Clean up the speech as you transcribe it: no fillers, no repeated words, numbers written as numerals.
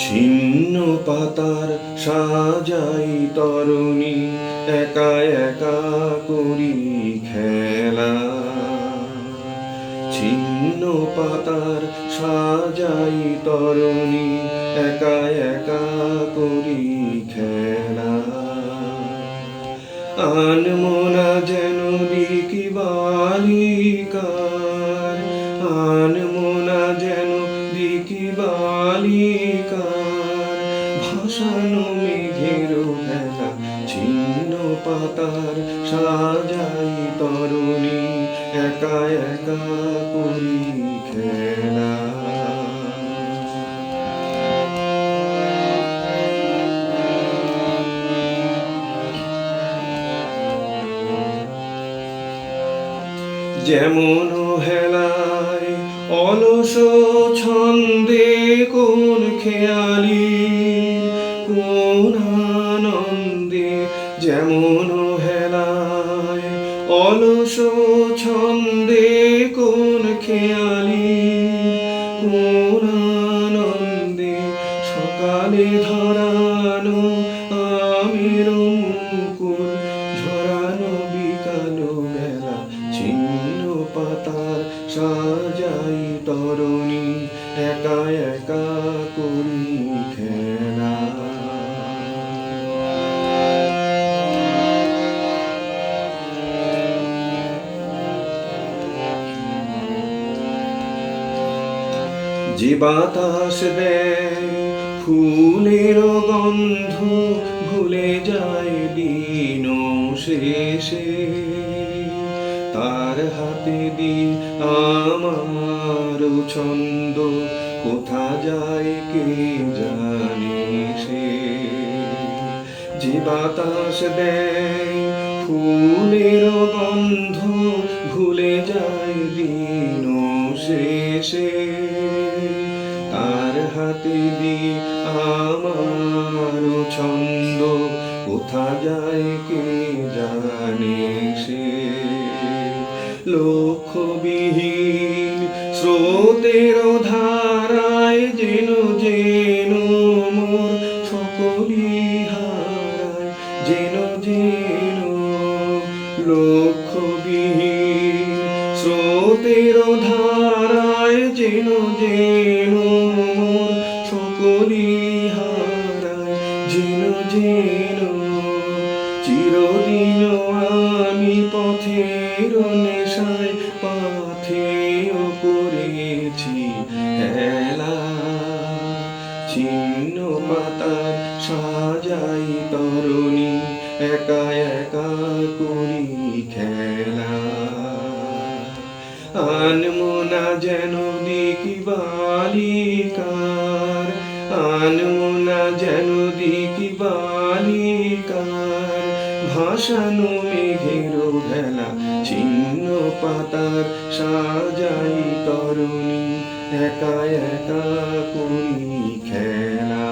ছিন্ন পাতার সাজাই তরুণী, একা একা করি খেলা। ছিন্ন পাতার সাজাই তরুণী, একা একা করি খেলা। আনমনা যেন দিকি বালিকার, আনমনা যেন দিকি বালিকার, ভাসানো মেঘের ভেলা। ছিন্ন পাতার সাজাই তরুণী, একা একা করি খেলা। যেমন হেলায় অলস ছন্দে কোন খেয়ালি, কোন আনন্দে। যেমন হেলায় অলস ছন্দে কোন খেয়ালি, কোন আনন্দে। সকালে ধরানো আমের মুকুল, ঝরানো বিকাল বেলা। ছিন্ন পাতার সাজাই তরুণী, একা একা করি খেলা। যে বাতাস দেয় ফুলের গন্ধ, ভুলে যায় দিন শেষে। তার হাতে দিন আমার ছন্দ, কোথা যায় কে জানে সে। যে বাতাস দেয় ফুলের গন্ধ, ভুলে যায় দিন শেষে। তার হাতে দিন আমার ছন্দ, কোথা যায় কে জানে সে। লক্ষ্যবিহীন স্রোতের ধারায় যেন যেন মোর সকলি হারায়, যেন যেন। লক্ষ্যবিহীন স্রোতের ধারায় যেন যেন মোর সকলি হারায়, যেন যেন। চিরদিন আমি পথের নেশায় পাথেয় করেছি হেলা। ছিন্ন পাতার সাজাই তরুণী, একা একা করি খেলা। আনমনা যেন দিকি বালিকার, আনমনা যেন দিকি বালিকার, ভাসানো মেঘের ভেলা। ছিন্ন পাতার সাজাই তরুণী, একা একা করি খেলা।